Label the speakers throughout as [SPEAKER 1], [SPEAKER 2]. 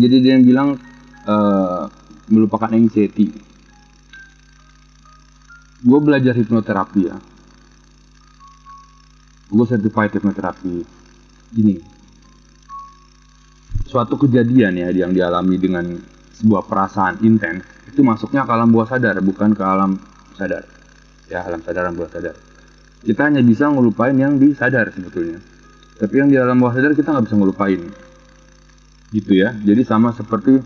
[SPEAKER 1] Jadi dia yang bilang melupakan anxiety. Gue belajar hipnoterapi ya. Gue certified hipnoterapi. Gini, suatu kejadian ya yang dialami dengan sebuah perasaan intens itu masuknya ke alam bawah sadar, bukan ke alam sadar. Ya, alam sadar dan bawah sadar. Kita hanya bisa ngelupain yang di sadar sebetulnya. Tapi yang di alam bawah sadar kita nggak bisa ngelupain. Gitu ya. Jadi sama seperti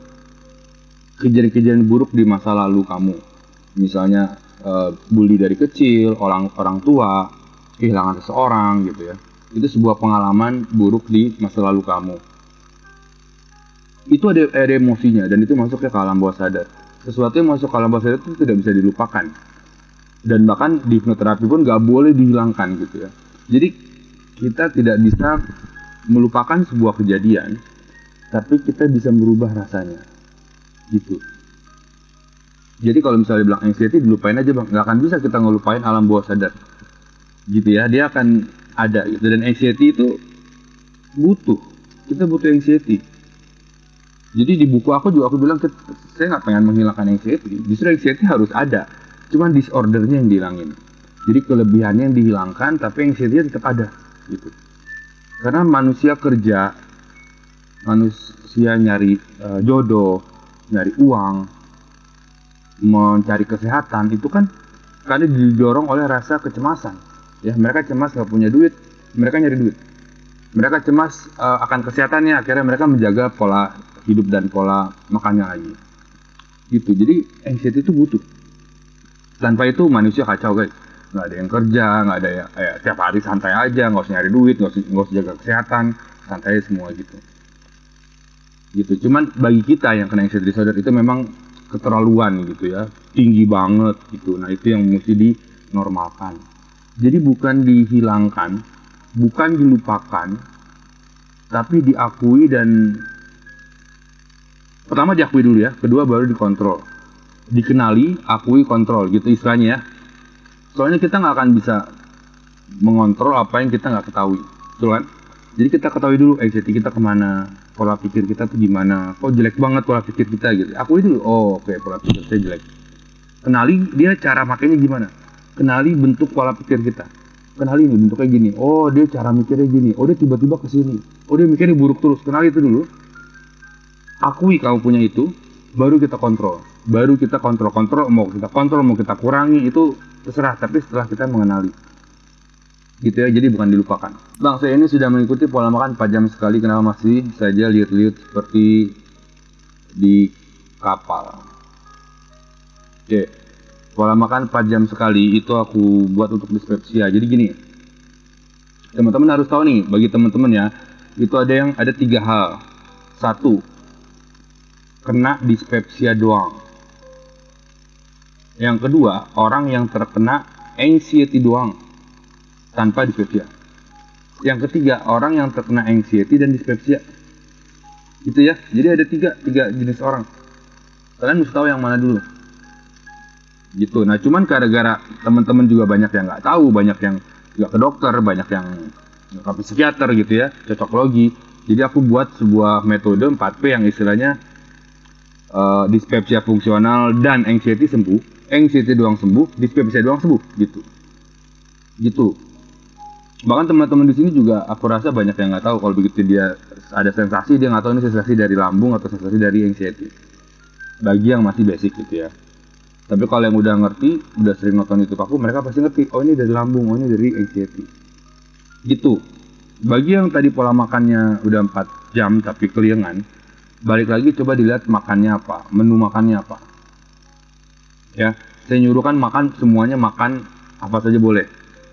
[SPEAKER 1] kejadian-kejadian buruk di masa lalu kamu. Misalnya bully dari kecil, orang tua, kehilangan seseorang gitu ya. Itu sebuah pengalaman buruk di masa lalu kamu. Itu ada emosinya dan itu masuk ke alam bawah sadar. Sesuatu yang masuk ke alam bawah sadar itu tidak bisa dilupakan. Dan bahkan di hipnoterapi pun nggak boleh dihilangkan gitu ya. Jadi kita tidak bisa melupakan sebuah kejadian, tapi kita bisa merubah rasanya gitu. Jadi kalau misalnya bilang anxiety, dilupain aja bang, nggak akan bisa kita ngelupain alam bawah sadar gitu ya. Dia akan ada gitu. Dan anxiety itu kita butuh anxiety. Jadi di buku aku bilang saya nggak pengen menghilangkan anxiety, justru anxiety harus ada, cuman disordernya yang dihilangin. Jadi kelebihannya yang dihilangkan, tapi anxiety tetap ada gitu. Karena manusia kerja, manusia nyari jodoh, nyari uang, mencari kesehatan, itu kan karena didorong oleh rasa kecemasan. Ya, mereka cemas nggak punya duit, mereka nyari duit. Mereka cemas akan kesehatannya, akhirnya mereka menjaga pola hidup dan pola makannya lagi. Gitu. Jadi anxiety itu butuh. Tanpa itu manusia kacau guys. Nggak ada yang kerja, nggak ada ya, tiap hari santai aja, nggak usah nyari duit, nggak usah jaga kesehatan, santai semua gitu. Gitu. Cuman bagi kita yang kena anxiety disorder itu memang keterlaluan gitu ya, tinggi banget gitu. Nah itu yang mesti dinormalkan. Jadi bukan dihilangkan, bukan dilupakan, tapi diakui. Dan pertama diakui dulu ya, kedua baru dikontrol, dikenali, akui, kontrol gitu istilahnya ya. Soalnya kita nggak akan bisa mengontrol apa yang kita nggak ketahui, betul kan? Jadi kita ketahui dulu anxiety kita kemana, pola pikir kita tuh gimana, kok jelek banget pola pikir kita gitu. Akui dulu, oh oke, pola pikir saya jelek. Kenali dia cara makainya gimana, kenali bentuk pola pikir kita, kenali ini bentuknya gini, oh dia cara mikirnya gini, oh dia tiba-tiba kesini, oh dia mikirnya buruk terus. Kenali itu dulu, akui kamu punya itu, baru kita kontrol. Baru kita kontrol, mau kita kurangi itu terserah, tapi setelah kita mengenali gitu ya. Jadi bukan dilupakan. Bang, saya ini sudah mengikuti pola makan 4 jam sekali, kenapa masih saja liut-liut seperti di kapal? Oke, pola makan 4 jam sekali itu aku buat untuk dispepsia. Jadi gini, teman-teman harus tahu nih, bagi teman-teman ya, itu ada 3 hal. 1, kena dispepsia doang. Yang kedua, orang yang terkena anxiety doang tanpa dispepsia. Yang ketiga, orang yang terkena anxiety dan dispepsia. Gitu ya. Jadi ada tiga jenis orang. Kalian mesti tahu yang mana dulu. Gitu. Nah, cuman gara-gara teman-teman juga banyak yang nggak tahu, banyak yang nggak ke dokter, banyak yang nggak ke psikiater gitu ya, cocoklogi. Jadi aku buat sebuah metode 4P yang istilahnya dispepsia fungsional dan anxiety sembuh, anxiety doang sembuh, dispepsia doang sembuh, gitu. Bahkan teman-teman di sini juga aku rasa banyak yang nggak tahu kalau begitu dia ada sensasi, dia nggak tahu ini sensasi dari lambung atau sensasi dari anxiety. Bagi yang masih basic gitu ya. Tapi kalau yang udah ngerti, udah sering nonton YouTube aku, mereka pasti ngerti, oh ini dari lambung, oh ini dari anxiety. Gitu. Bagi yang tadi pola makannya udah 4 jam tapi keliengan, balik lagi coba dilihat makannya apa, menu makannya apa. Ya, saya nyuruh kan makan semuanya, makan apa saja boleh.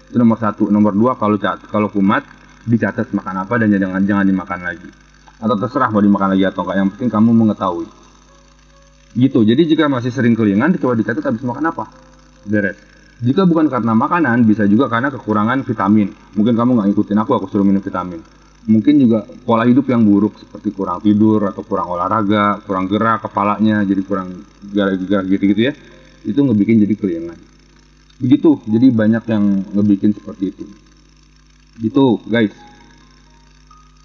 [SPEAKER 1] Itu nomor 1. Nomor 2, kalau kumat dicatat makan apa dan jangan dimakan lagi. Atau terserah mau dimakan lagi atau enggak, yang penting kamu mengetahui. Gitu. Jadi jika masih sering keliengan, coba dicatat habis makan apa. Beres. Jika bukan karena makanan, bisa juga karena kekurangan vitamin. Mungkin kamu nggak ngikutin aku suruh minum vitamin. Mungkin juga pola hidup yang buruk, seperti kurang tidur atau kurang olahraga, kurang gerak kepalanya, jadi kurang gerak gitu-gitu ya. Itu ngebikin jadi keliengan. Begitu, jadi banyak yang ngebikin seperti itu. Gitu guys.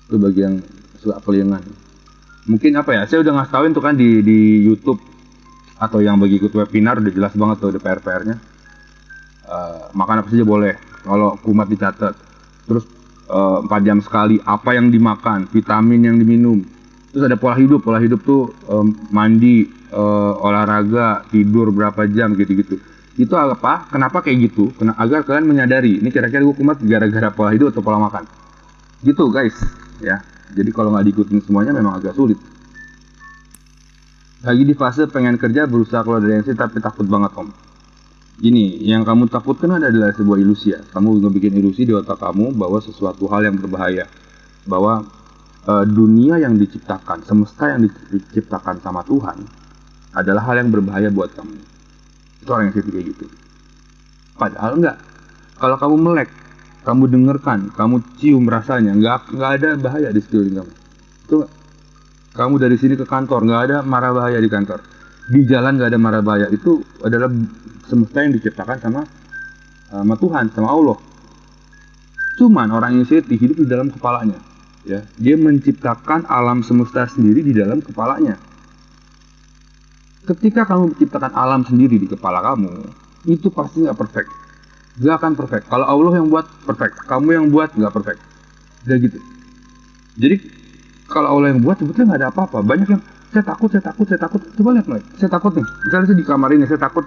[SPEAKER 1] Itu bagian suka keliengan. Mungkin apa ya, saya udah ngasih tauin tuh kan di YouTube atau yang bagi ikut webinar udah jelas banget tuh ada PR-nya. Makan apa saja boleh, kalau kumat dicatat. Terus 4 jam sekali apa yang dimakan, vitamin yang diminum. Terus ada pola hidup tuh mandi, olahraga, tidur berapa jam gitu-gitu. Itu apa? Kenapa kayak gitu? Agar kalian menyadari, ini kira-kira gue kumat gara-gara pola hidup atau pola makan. Gitu guys, ya. Jadi kalau nggak diikutin semuanya memang agak sulit. Lagi di fase pengen kerja, berusaha keluar dari NC tapi takut banget om. Gini, yang kamu takutkan adalah sebuah ilusi ya. Kamu ngebikin ilusi di otak kamu bahwa sesuatu hal yang berbahaya. Bahwa dunia yang diciptakan, semesta yang diciptakan sama Tuhan adalah hal yang berbahaya buat kamu. Itu orang yang kayak gitu. Padahal enggak. Kalau kamu melek, kamu dengarkan, kamu cium rasanya, enggak ada bahaya di sekeliling kamu. Itu kamu dari sini ke kantor, nggak ada mara bahaya di kantor. Di jalan nggak ada mara bahaya. Itu adalah semesta yang diciptakan sama Tuhan, sama Allah. Cuman orang anxiety hidup di dalam kepalanya. Ya, dia menciptakan alam semesta sendiri di dalam kepalanya. Ketika kamu menciptakan alam sendiri di kepala kamu, itu pasti nggak perfect. Nggak akan perfect. Kalau Allah yang buat perfect, kamu yang buat nggak perfect. Udah gitu. Jadi kalau Allah yang buat sebetulnya nggak ada apa-apa. Banyak yang saya takut. Coba lihat mulai. Saya takut nih. Misalnya saya di kamar ini, saya takut.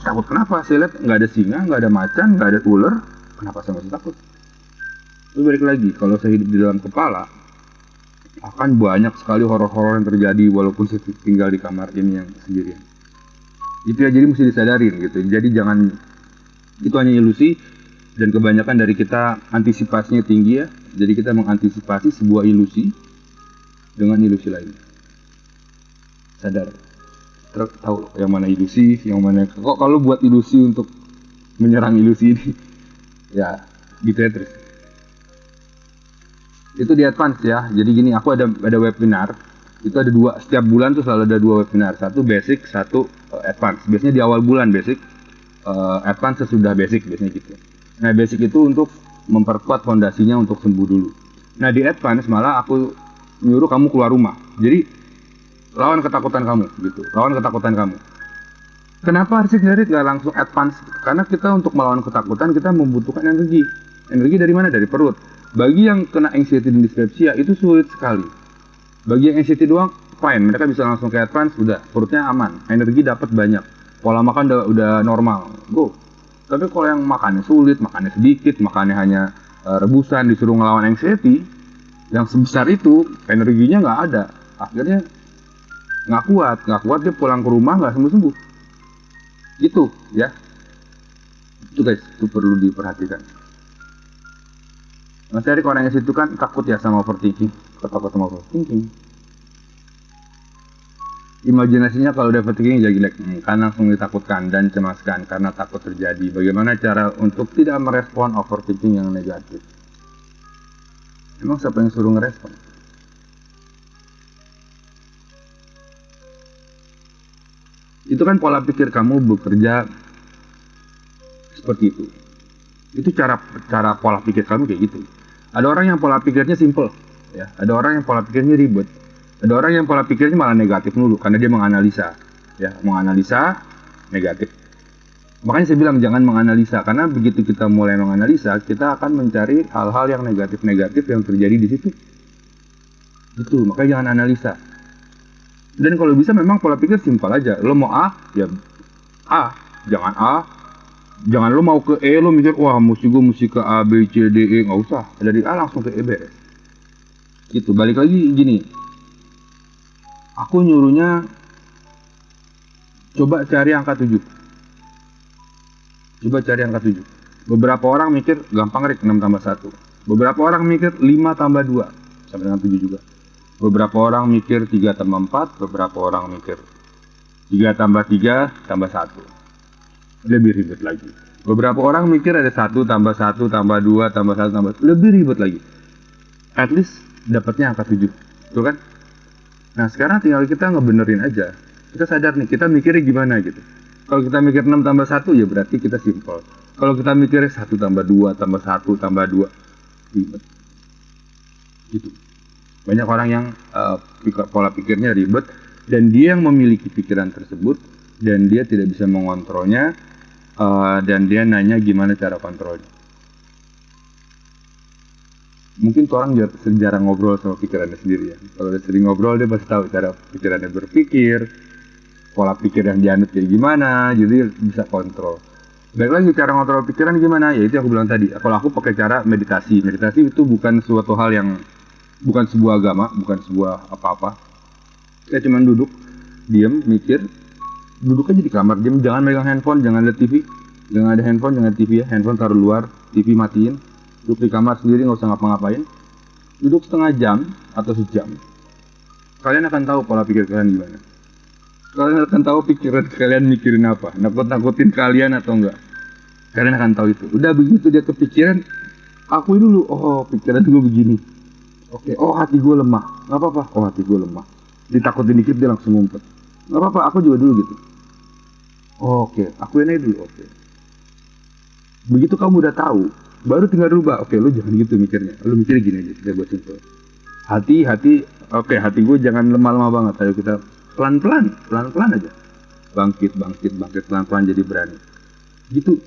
[SPEAKER 1] Takut kenapa? Saya lihat nggak ada singa, nggak ada macan, nggak ada ular. Kenapa saya masih takut? Lalu balik lagi, kalau saya hidup di dalam kepala, akan banyak sekali horor-horor yang terjadi walaupun saya tinggal di kamar ini yang sendirian. Itu ya, jadi mesti disadarin gitu. Jadi jangan, itu hanya ilusi, dan kebanyakan dari kita antisipasinya tinggi ya. Jadi kita mengantisipasi sebuah ilusi dengan ilusi lain. Sadar, tahu yang mana ilusi, yang mana kok kalau buat ilusi untuk menyerang ilusi ini, ya gitu ya terus. Itu di advance ya. Jadi gini, aku ada webinar. Itu ada 2, setiap bulan tuh selalu ada 2 webinar. Satu basic, satu advance. Biasanya di awal bulan basic, advance sesudah basic biasanya gitu. Nah basic itu untuk memperkuat fondasinya untuk sembuh dulu. Nah di advance malah aku nyuruh kamu keluar rumah. Jadi lawan ketakutan kamu gitu. Lawan ketakutan kamu. Kenapa harus nggak langsung advance? Karena kita untuk melawan ketakutan kita membutuhkan energi. Energi dari mana? Dari perut. Bagi yang kena anxiety dan dyspepsia itu sulit sekali. Bagi yang anxiety doang, fine. Mereka bisa langsung ke advance, udah perutnya aman, energi dapat banyak, pola makan udah normal, go. Tapi kalau yang makannya sulit, makannya sedikit, makannya hanya rebusan, disuruh ngelawan anxiety, yang sebesar itu energinya nggak ada, akhirnya nggak kuat dia pulang ke rumah nggak sembuh. Gitu ya. Itu guys, itu perlu diperhatikan. Mas Erik orang yang situ kan takut ya sama overthinking. Takut sama overthinking. Imajinasinya kalau udah overthinking jadi jelek, kan langsung ditakutkan dan cemaskan karena takut terjadi. Bagaimana cara untuk tidak merespon overthinking yang negatif? Emang siapa yang suruh ngerespon? Itu kan pola pikir kamu bekerja seperti itu. Itu cara pola pikir kamu kayak gitu. Ada orang yang pola pikirnya simple, ya. Ada orang yang pola pikirnya ribet. Ada orang yang pola pikirnya malah negatif dulu karena dia menganalisa, ya, menganalisa negatif. Makanya saya bilang jangan menganalisa, karena begitu kita mulai menganalisa, kita akan mencari hal-hal yang negatif-negatif yang terjadi di situ. Itu, makanya jangan analisa. Dan kalau bisa memang pola pikir simpel aja. Lo mau A, ya A, jangan A. Jangan lo mau ke E, lo mikir, wah mesti ke A, B, C, D, E. Nggak usah, dari A langsung ke E, beres. Gitu, balik lagi gini. Aku nyuruhnya coba cari angka 7. Coba cari angka 7. Beberapa orang mikir, gampang Rik, 6 tambah 1. Beberapa orang mikir 5 tambah 2, sama dengan 7 juga. Beberapa orang mikir 3 tambah 4, beberapa orang mikir 3 tambah 3 tambah 1. Lebih ribet lagi. Beberapa orang mikir ada 1 tambah 1 tambah 2 tambah 1 tambah 1. Lebih ribet lagi. At least dapatnya angka 7. Betul kan? Nah sekarang tinggal kita ngebenerin aja. Kita sadar nih, kita mikirnya gimana gitu. Kalau kita mikir 6 tambah 1 ya berarti kita simple. Kalau kita mikirnya 1 tambah 2 tambah 1 tambah 2, ribet. Gitu. Banyak orang yang pola pikirnya ribet dan dia yang memiliki pikiran tersebut dan dia tidak bisa mengontrolnya, dan dia nanya gimana cara kontrolnya. Mungkin tuh orang jarang ngobrol sama pikirannya sendiri ya. Kalau dia sering ngobrol dia pasti tahu cara pikirannya berpikir, pola pikir yang dianut kayak gimana, jadi bisa kontrol. Baik lagi cara ngontrol pikiran gimana? Ya itu yang aku bilang tadi. Kalau aku pakai cara meditasi. Meditasi itu bukan suatu hal yang, bukan sebuah agama, bukan sebuah apa-apa. Saya cuma duduk, diam, mikir. Duduk aja di kamar, diam, jangan megang handphone, jangan lihat TV. Jangan ada handphone, jangan TV ya. Handphone taruh luar, TV matiin. Duduk di kamar sendiri, nggak usah ngapa-ngapain. Duduk setengah jam atau sejam. Kalian akan tahu pola pikir kalian gimana. Kalian akan tahu pikiran kalian mikirin apa. Nakut-nakutin kalian atau enggak. Kalian akan tahu itu. Udah begitu dia kepikiran, akui dulu. Oh, pikiran gue begini. Oke, oh hati gue lemah. Nggak apa-apa. Oh hati gue lemah. Ditakutin dikit dia langsung ngumpet. Nggak apa-apa, aku juga dulu gitu. Oh, oke, akuin aja dulu. Oke. Begitu kamu udah tahu, baru tinggal rubah. Oke, lu jangan gitu mikirnya. Lu mikirnya gini aja, kita buat simpel. Hati, oke, hati gue jangan lemah-lemah banget. Ayo kita pelan-pelan aja. Bangkit, pelan-pelan jadi berani. Gitu.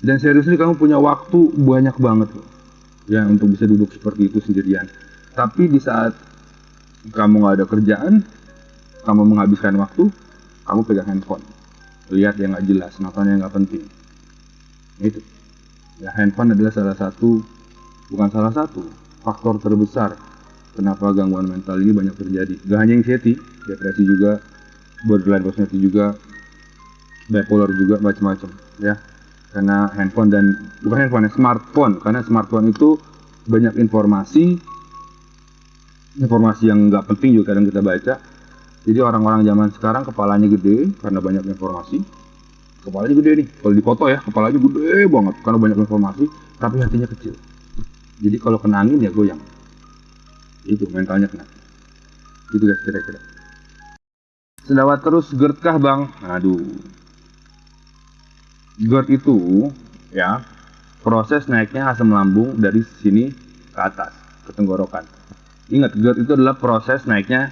[SPEAKER 1] Dan seriusnya kamu punya waktu banyak banget loh. Ya, untuk bisa duduk seperti itu sendirian. Tapi di saat kamu nggak ada kerjaan, kamu menghabiskan waktu, kamu pegang handphone. Lihat yang nggak jelas, nonton yang nggak penting. Itu. Ya, handphone adalah bukan salah satu, faktor terbesar kenapa gangguan mental ini banyak terjadi. Gak hanya anxiety, depresi juga, borderline personality juga, bipolar juga, macam-macam ya. Karena handphone smartphone. Karena smartphone itu banyak informasi yang nggak penting juga kadang kita baca. Jadi orang-orang zaman sekarang kepalanya gede karena banyak informasi. Kepalanya gede nih, kalau dipoto ya kepalanya gede banget karena banyak informasi, tapi hatinya kecil. Jadi kalau kena angin ya goyang. Itu mentalnya kena. Itu guys kira-kira. Sedawat terus GERD kah bang? Aduh. GERD itu ya proses naiknya asam lambung dari sini ke atas ke tenggorokan. Ingat, GERD itu adalah proses naiknya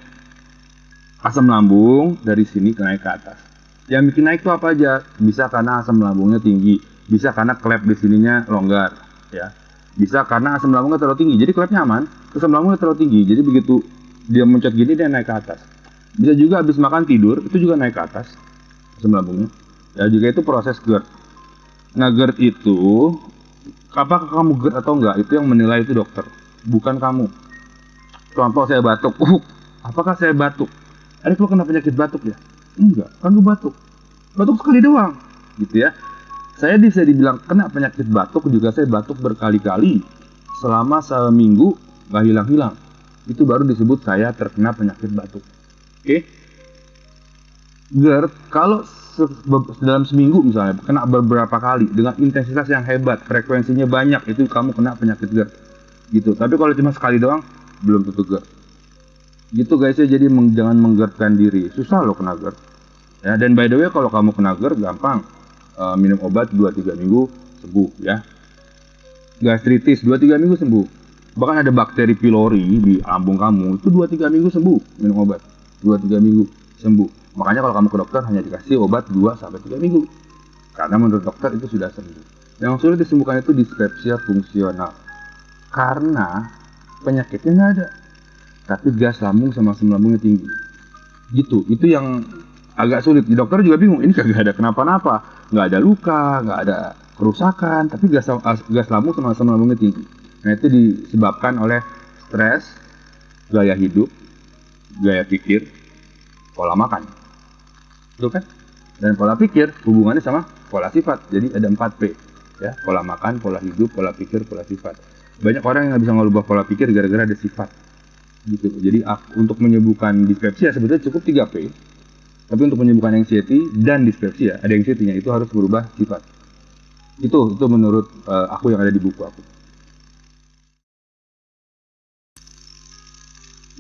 [SPEAKER 1] asam lambung dari sini ke naik ke atas. Yang bikin naik itu apa aja? Bisa karena asam lambungnya tinggi, bisa karena klep di sininya longgar, ya. Bisa karena asam lambungnya terlalu tinggi, jadi klepnya aman, asam lambungnya terlalu tinggi, jadi begitu dia mencet gini dia naik ke atas. Bisa juga habis makan tidur, itu juga naik ke atas asam lambungnya. Ya juga itu proses GERD. Nah GERD itu, apakah kamu GERD atau enggak, itu yang menilai itu dokter, bukan kamu. Contoh saya batuk, apakah saya batuk? Adik lo kena penyakit batuk ya? Enggak, kan gue batuk sekali doang, gitu ya. Saya bisa dibilang kena penyakit batuk juga saya batuk berkali-kali selama seminggu gak hilang-hilang. Itu baru disebut saya terkena penyakit batuk. Oke? GERD kalau dalam seminggu misalnya kena beberapa kali dengan intensitas yang hebat, frekuensinya banyak, itu kamu kena penyakit GERD. Gitu. Tapi kalau cuma sekali doang belum tentu GERD. Gitu guys ya, jadi jangan menggerdkan diri. Susah loh kena GERD. Ya, dan by the way kalau kamu kena GERD gampang. Minum obat 2-3 minggu sembuh ya. Gastritis 2-3 minggu sembuh. Bahkan ada bakteri pylori di lambung kamu itu 2-3 minggu sembuh minum obat. 2-3 minggu sembuh. Makanya kalau kamu ke dokter hanya dikasih obat 2-3 minggu. Karena menurut dokter itu sudah sembuh. Yang sulit disembuhkan itu dispepsia fungsional. Karena penyakitnya nggak ada, tapi gas lambung sama asam lambungnya tinggi. Gitu, itu yang agak sulit. Di dokter juga bingung, ini kagak ada kenapa-napa, nggak ada luka, nggak ada kerusakan, tapi gas lambung sama asam lambungnya tinggi. Nah itu disebabkan oleh stres, gaya hidup, gaya pikir, pola makan. Betul kan? Dan pola pikir hubungannya sama pola sifat. Jadi ada 4P. Ya, pola makan, pola hidup, pola pikir, pola sifat. Banyak orang yang nggak bisa ngerubah pola pikir gara-gara ada sifat. Gitu. Jadi untuk menyembuhkan dispepsia sebetulnya cukup 3P. Tapi untuk menyembuhkan anxiety dan dispepsia, ada anxiety-nya itu harus berubah sifat. Itu menurut aku yang ada di buku aku.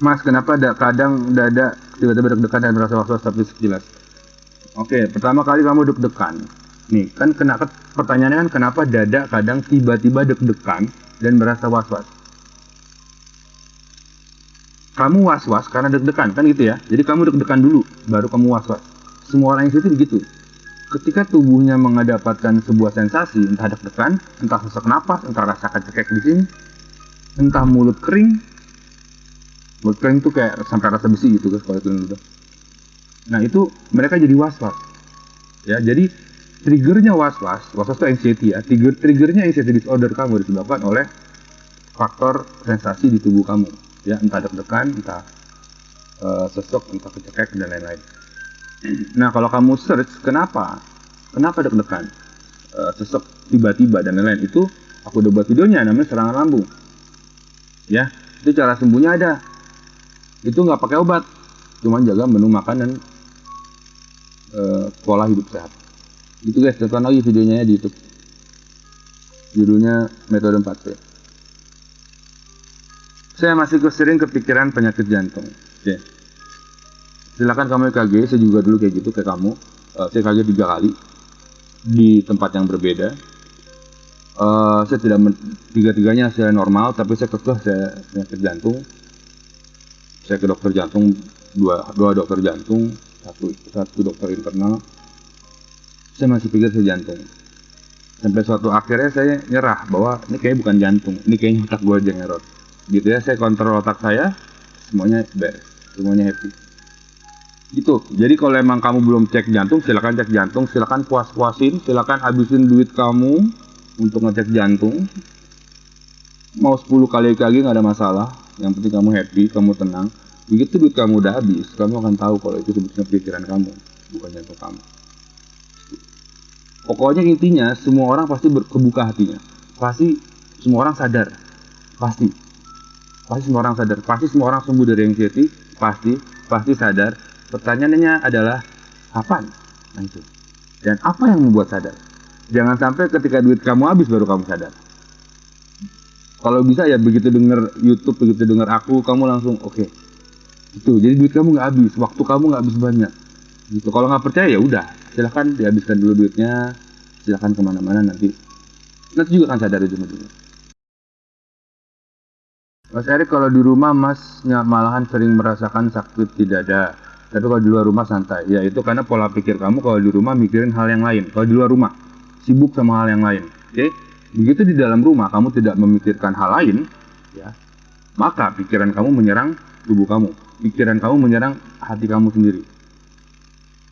[SPEAKER 1] Mas, kenapa kadang dada tiba-tiba deg-degan dan merasa was-was tapi sekilas? Oke, pertama kali kamu deg-degan. Nih, kan pertanyaannya kan kenapa dada kadang tiba-tiba deg-degan dan merasa was-was? Kamu was-was karena deg-degan, kan gitu ya. Jadi kamu deg-degan dulu, baru kamu was-was. Semua orang itu begitu. Ketika tubuhnya mendapatkan sebuah sensasi, entah deg-degan, entah sesak napas, entah rasakan cekek di sini, entah mulut kering itu kayak sampai rasa besi gitu guys kalau itu. Nah itu mereka jadi was-was. Ya, jadi triggernya was-was itu anxiety ya. Triggernya anxiety disorder kamu disebabkan oleh faktor sensasi di tubuh kamu. Ya, entah deg-degan, entah sesek, entah kecekek dan lain-lain. Nah, kalau kamu search kenapa deg-degan, sesek tiba-tiba dan lain-lain, itu aku udah buat videonya namanya serangan lambung. Ya, itu cara sembuhnya ada. Itu nggak pakai obat, cuma jaga menu makan dan pola hidup sehat. Itu guys, tonton lagi videonya di YouTube. Judulnya metode 4P. Saya masih sering kepikiran penyakit jantung. Oke. Silakan kamu EKG, saya juga dulu kayak gitu kayak kamu. Saya EKG 3 kali di tempat yang berbeda. Saya tidak tiga-tiganya saya normal, tapi saya kekeh saya penyakit jantung. Saya ke dokter jantung, dua dokter jantung, satu dokter internal. Saya masih pikir saya jantung. Sampai suatu akhirnya saya nyerah bahwa ini kayaknya bukan jantung, ini kayaknya otak gue aja yang error. Gitu ya, saya kontrol otak saya, semuanya beres, semuanya happy. Gitu. Jadi kalau emang kamu belum cek jantung, silakan cek jantung, silakan puas-puasin, silakan habisin duit kamu untuk ngecek jantung. Mau 10 kali EKG nggak ada masalah, yang penting kamu happy, kamu tenang. Begitu duit kamu udah habis, kamu akan tahu kalau itu sebetulnya pikiran kamu, bukan jantung kamu. Pokoknya intinya semua orang pasti kebuka hatinya, pasti semua orang sadar, pasti semua orang sadar, pasti semua orang sembuh dari anxiety, pasti sadar. Pertanyaannya adalah kapan? Nah itu. Dan apa yang membuat sadar? Jangan sampai ketika duit kamu habis baru kamu sadar. Kalau bisa ya begitu denger YouTube, begitu denger aku, kamu langsung oke. Itu. Jadi duit kamu nggak habis, waktu kamu nggak habis banyak. Gitu. Kalau nggak percaya ya udah, silahkan dihabiskan dulu duitnya, silahkan kemana-mana nanti juga akan sadar ujung-ujungnya. Mas Erik, kalau di rumah Mas malahan sering merasakan sakit di dada, tapi kalau di luar rumah santai. Ya itu karena pola pikir kamu kalau di rumah mikirin hal yang lain. Kalau di luar rumah sibuk sama hal yang lain. Oke? Begitu di dalam rumah kamu tidak memikirkan hal lain, ya, maka pikiran kamu menyerang tubuh kamu. Pikiran kamu menyerang hati kamu sendiri.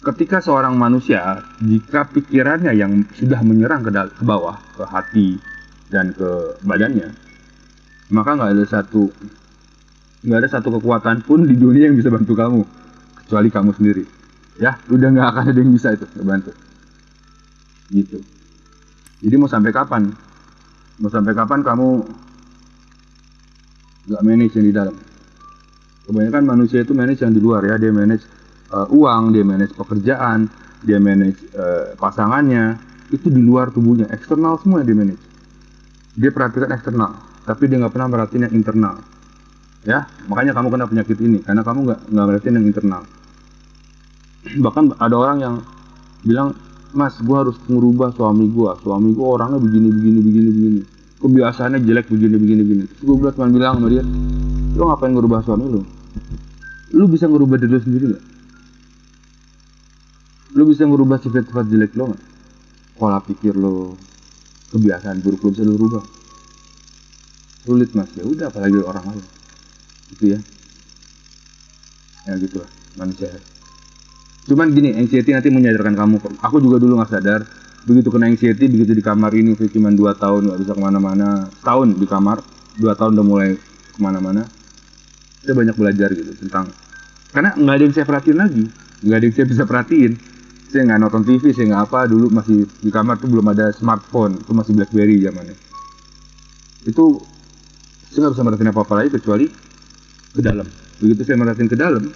[SPEAKER 1] Ketika seorang manusia, jika pikirannya yang sudah menyerang ke bawah, ke hati dan ke badannya, maka nggak ada satu kekuatan pun di dunia yang bisa bantu kamu kecuali kamu sendiri. Ya, udah nggak akan ada yang bisa itu bantu. Gitu. Jadi mau sampai kapan kamu nggak manage yang di dalam? Kebanyakan manusia itu manage yang di luar ya, dia manage uang, dia manage pekerjaan, dia manage pasangannya, itu di luar tubuhnya, eksternal semua dia manage. Dia perhatikan eksternal, tapi dia nggak pernah merhatiin yang internal. Ya, makanya kamu kena penyakit ini, karena kamu nggak merhatiin yang internal. Bahkan ada orang yang bilang, Mas, gue harus merubah suami gue orangnya begini, kebiasaannya jelek begini. Terus gue cuma bilang sama dia, lo ngapain ngerubah suami lo? Lo bisa ngerubah diri lo sendiri gak? Lo bisa ngerubah sifat-sifat jelek lo gak? Pola pikir lo, kebiasaan buruk lo bisa lo rubah? Sulit Mas, ya udah apalagi orang lain. Gitu ya. Ya gitu lah manusia. Cuman gini, anxiety nanti menyadarkan kamu. Aku juga dulu gak sadar. Begitu kena anxiety, begitu di kamar ini, saya cuma 2 tahun gak bisa kemana-mana. Setahun di kamar, 2 tahun udah mulai kemana-mana. Saya banyak belajar gitu tentang, karena nggak ada yang saya perhatiin lagi, nggak ada yang saya bisa perhatiin. Saya nggak nonton TV, saya nggak apa, dulu masih di kamar tuh belum ada smartphone, itu masih BlackBerry zamannya. Itu saya nggak bisa merhatiin apa-apa lagi kecuali ke dalam. Begitu saya merhatiin ke dalam,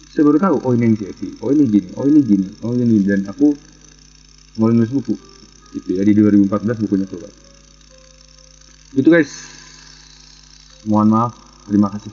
[SPEAKER 1] saya baru tahu, oh ini anxiety, oh ini gini, dan aku mulai nulis buku. Gitu ya, di 2014 bukunya keluar. Gitu guys, mohon maaf, terima kasih.